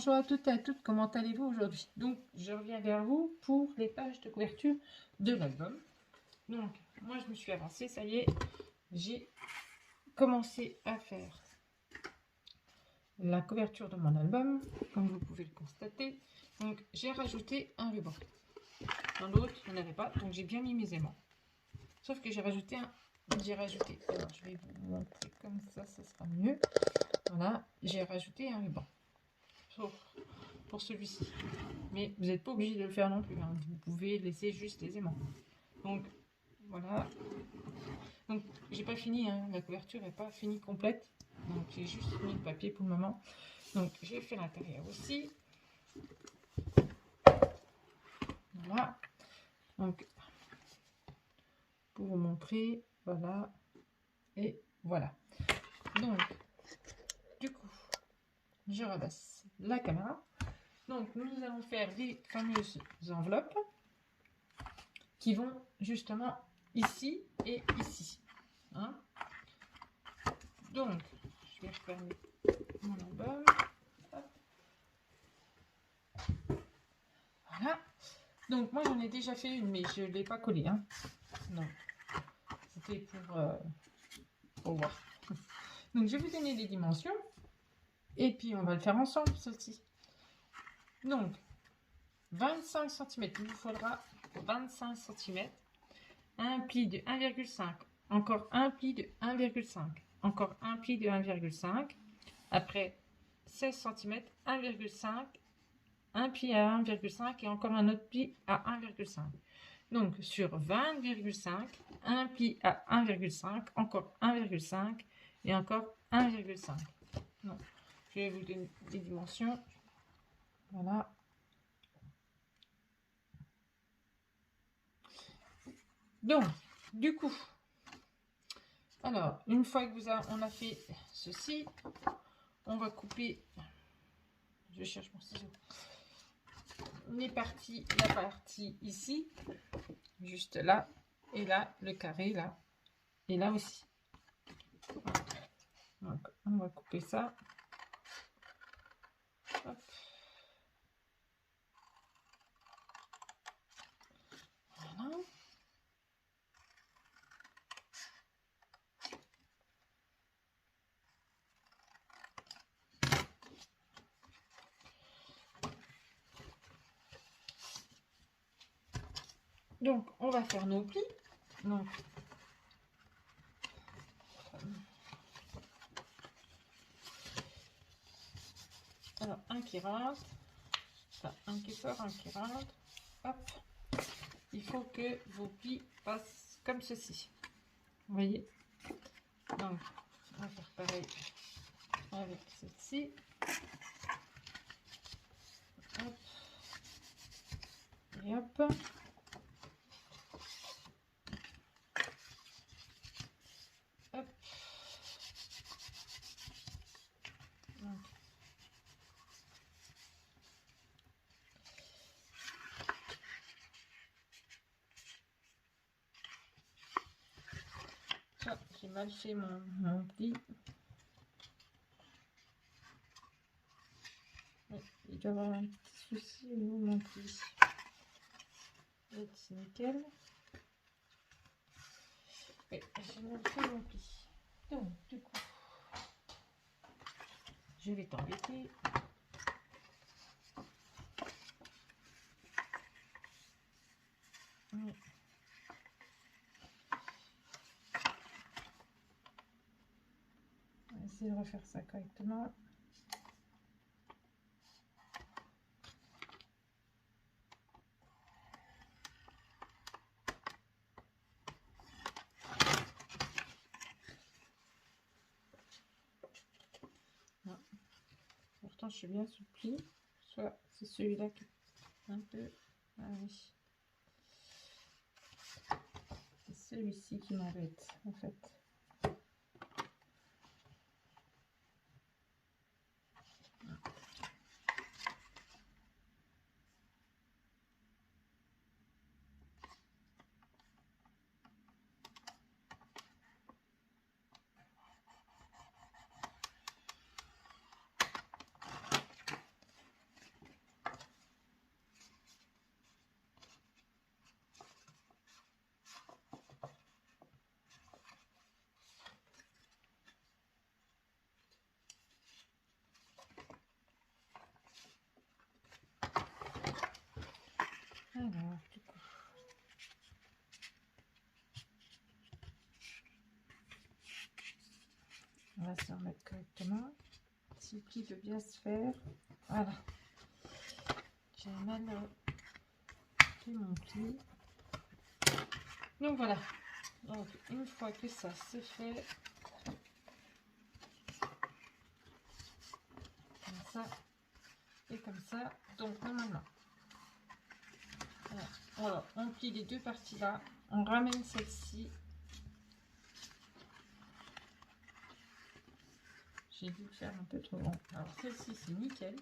bonjour à toutes et à toutes, comment allez-vous aujourd'hui? Donc, je reviens vers vous pour les pages de couverture de l'album. Donc, moi je me suis avancée, ça y est, j'ai commencé à faire la couverture de mon album, comme vous pouvez le constater. Donc, j'ai rajouté un ruban. Dans l'autre, il n'y en avait pas, donc j'ai bien mis mes aimants. Sauf que j'ai rajouté, alors je vais vous montrer comme ça sera mieux. Voilà, j'ai rajouté un ruban. Sauf pour celui-ci. Mais vous n'êtes pas obligé de le faire non plus. Hein. Vous pouvez laisser juste les aimants. Donc, voilà. Donc, j'ai pas fini. Hein. La couverture n'est pas finie complète. Donc, j'ai juste mis le papier pour le moment. Donc, j'ai fait l'intérieur aussi. Voilà. Donc, pour vous montrer. Voilà. Et voilà. Donc, du coup, je rebaisse la caméra. Donc, nous allons faire les fameuses enveloppes qui vont justement ici et ici. Hein. Donc, je vais refermer mon album. Hop. Voilà. Donc, moi, j'en ai déjà fait une, mais je ne l'ai pas collée. Hein. Non. C'était pour voir. Donc, je vais vous donner les dimensions. Et puis, on va le faire ensemble, ceci. Donc, 25 cm. Il vous faudra 25 cm. Un pli de 1,5. Encore un pli de 1,5. Encore un pli de 1,5. Après 16 cm, 1,5. Un pli à 1,5 et encore un autre pli à 1,5. Donc sur 20,5, un pli à 1,5, encore 1,5 et encore 1,5. Donc, je vais vous donner les dimensions. Voilà. Donc, du coup, alors, une fois que on a fait ceci, on va couper, je cherche mon ciseau, la partie ici, juste là, et là, le carré là, et là aussi. Voilà. Donc, on va couper ça. Hop. Voilà. Donc, on va faire nos plis. Donc, alors, un qui rentre, enfin, un qui sort, un qui rentre. Hop. Il faut que vos plis passent comme ceci. Vous voyez? Donc, on va faire pareil avec celle-ci. Hop. Et hop. Hop. Donc. Ah, j'ai mal fait mon pli. Ouais, il doit y avoir un petit souci au niveau de mon pli. C'est nickel. Oui, j'ai mal fait mon pli. Donc, du coup, je vais t'embêter. Oui. On va essayer de refaire ça correctement. Non. Pourtant, je suis bien sous pli. Soit c'est celui-là qui est un peu... Ah oui. C'est celui-ci qui m'embête, en fait. On va se remettre correctement. Si le pli veut bien se faire. Voilà. J'ai mal fait mon pli. Donc voilà. Donc une fois que ça c'est fait, comme ça et comme ça. Donc normalement, voilà, on plie les deux parties là. On ramène celle-ci. J'ai dû faire un peu trop grand. Alors celle-ci c'est nickel.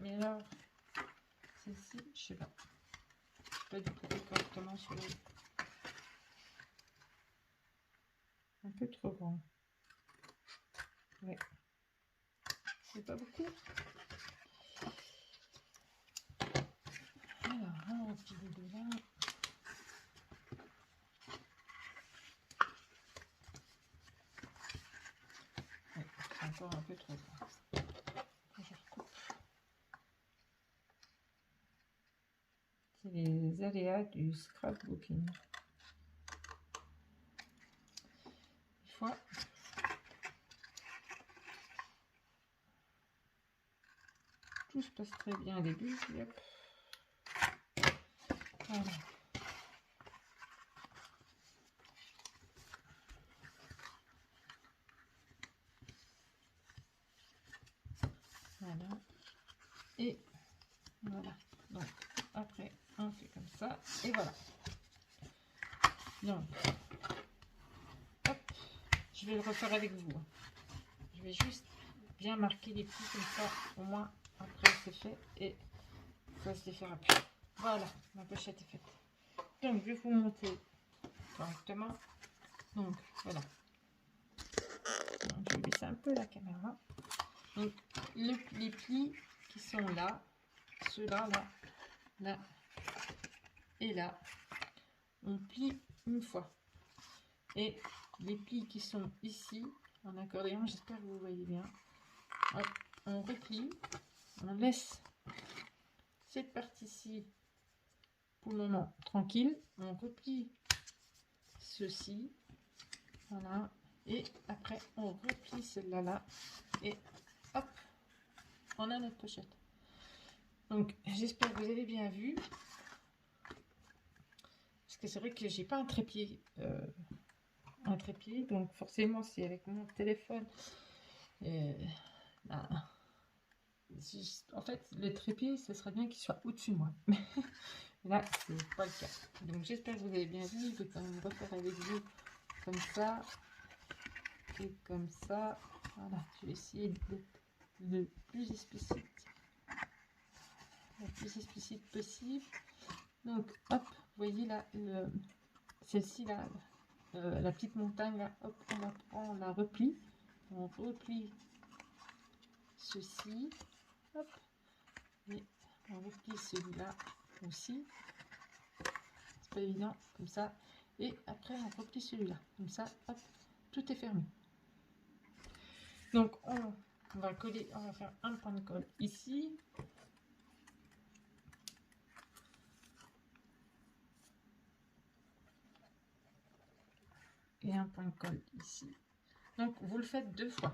Mais alors, celle-ci, je sais pas. Je sais pas du tout correctement sur le... Un peu trop grand. Ouais. C'est pas beaucoup. Alors, on replie les deux là. Ouais, c'est encore un peu trop grand. Je recoupe. C'est les aléas du scrapbooking. Des fois, tout se passe très bien au début. Hop. Voilà. Voilà. Et voilà. Donc, après, on fait comme ça. Et voilà. Donc, hop. Je vais le refaire avec vous. Je vais juste bien marquer les plis comme ça. Au moins, après, c'est fait. Et ça se défera plus. Voilà, ma pochette est faite. Donc, je vais vous montrer correctement. Donc, voilà. Donc, je vais baisser un peu la caméra. Donc, les plis qui sont là, ceux-là, là, là et là, on plie une fois. Et les plis qui sont ici, en accordéon, j'espère que vous voyez bien, hop, on replie, on laisse cette partie-ci pour le moment tranquille, on replie ceci, voilà, et après on replie celle-là là, et hop, on a notre pochette. Donc j'espère que vous avez bien vu, parce que c'est vrai que j'ai pas un trépied, donc forcément c'est avec mon téléphone. Bah, en fait, le trépied, ce serait bien qu'il soit au-dessus de moi. Mais là, c'est pas le cas. Donc j'espère que vous avez bien vu. Je vais quand même refaire avec vous comme ça et comme ça. Voilà, je vais essayer d'être le plus explicite, possible. Donc, hop, vous voyez là, celle-ci là, la petite montagne là, hop, on la replie. On replie ceci, hop, et on replie celui-là aussi. C'est pas évident, comme ça. Et après, on replie celui-là. Comme ça, hop, tout est fermé. Donc, on va coller, on va faire un point de colle ici. Et un point de colle ici. Donc, vous le faites 2 fois.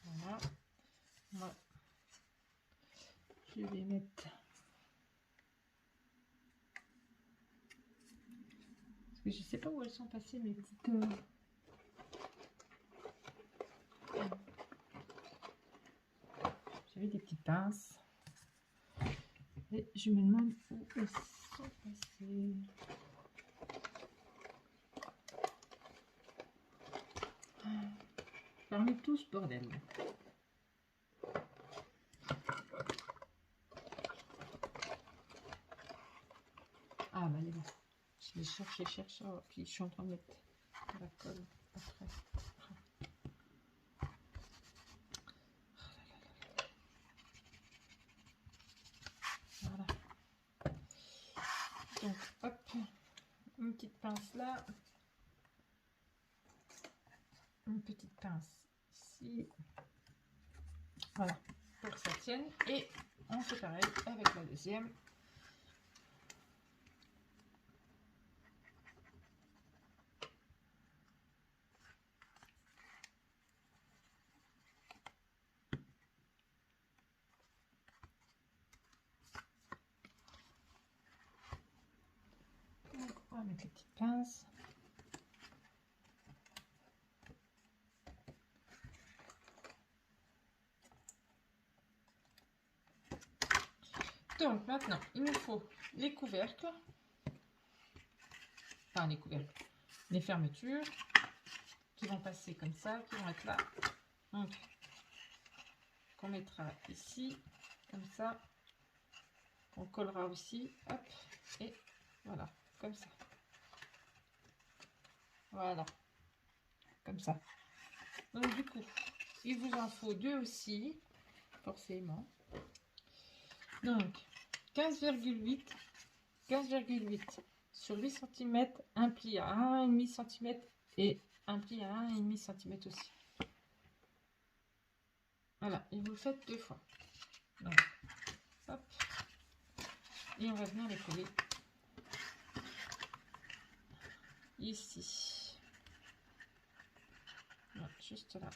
Voilà. Moi, je vais mettre... Parce que je sais pas où elles sont passées, mes petites... J'avais des petites pinces. Et je me demande où elles sont passées. Parmi tout ce bordel. Ah bah il est bon. Je cherche, oh, puis je suis en train de mettre la colle après. Voilà. Donc hop, une petite pince là, une petite pince ici. Voilà, pour que ça tienne. Et on fait pareil avec la deuxième. va mettre les petites pinces. Donc maintenant, il nous faut les couvercles, enfin les couvercles, les fermetures qui vont passer comme ça, qui vont être là. Donc, qu'on mettra ici, comme ça, qu'on collera aussi, hop, et voilà, comme ça. Voilà, comme ça. Donc du coup, il vous en faut 2 aussi, forcément. Donc, 15,8 sur 8 cm, un pli à 1,5 cm et un pli à 1,5 cm aussi. Voilà, et vous le faites 2 fois. Donc, hop, et on va venir les coller ici. Voilà, juste là.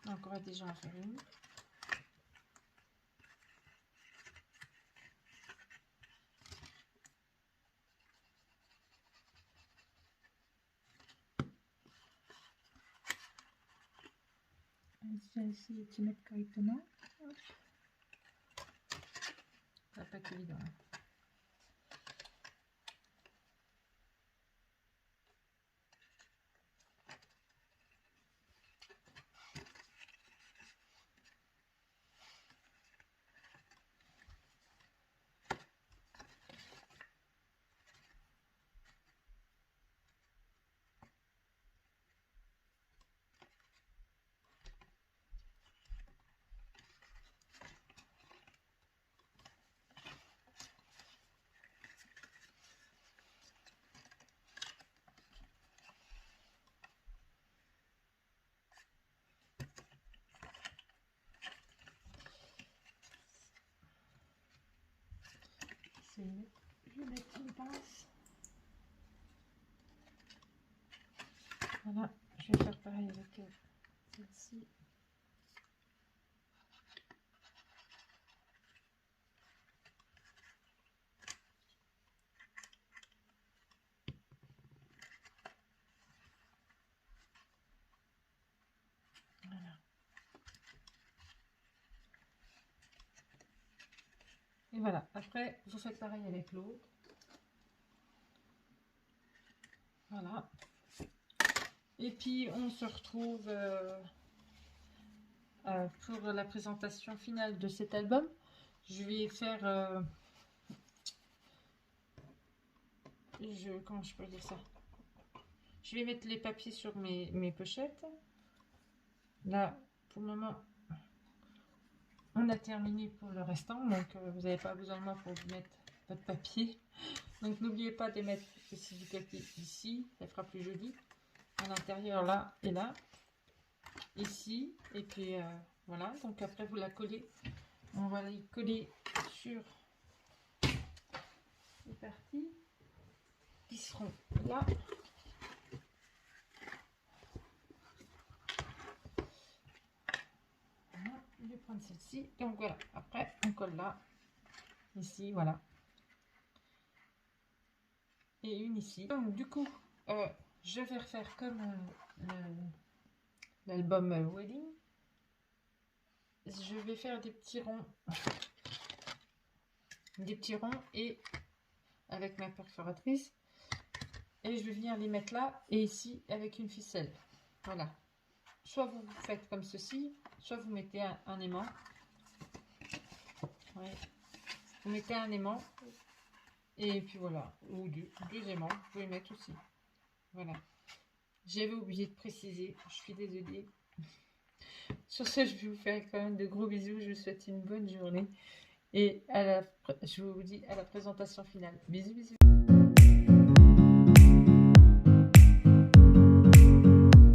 Donc, on va déjà en faire une. Je vais essayer de se mettre correctement. Ça va pas être évident. Je vais mettre une pince. Voilà, je vais faire pareil avec celle-ci. Voilà. Et voilà, après, vous faites pareil avec l'autre. Voilà. Et puis, on se retrouve pour la présentation finale de cet album. Je vais faire... comment je peux dire ça? Je vais mettre les papiers sur mes pochettes. Là, pour le moment, on a terminé pour le restant. Donc, vous n'avez pas besoin de moi pour vous mettre votre papier. Donc, n'oubliez pas de mettre aussi du papier ici. Ça fera plus joli. À l'intérieur, là et là. Ici. Et puis, voilà. Donc, après, vous la collez. On va les coller sur les parties qui seront là. Voilà, je vais prendre celle-ci. Donc voilà, après on colle là, ici, voilà. Et une ici. Donc du coup, je vais refaire comme l'album Wedding. Je vais faire des petits ronds. Et avec ma perforatrice. Et je vais venir les mettre là et ici avec une ficelle. Voilà. Soit vous faites comme ceci, soit vous mettez un aimant. Ouais. Vous mettez un aimant. Et puis voilà. Ou deux aimants. Vous pouvez mettre aussi. Voilà. J'avais oublié de préciser. Je suis désolée. Sur ce, je vais vous faire quand même de gros bisous. Je vous souhaite une bonne journée. Et je vous dis à la présentation finale. Bisous, bisous.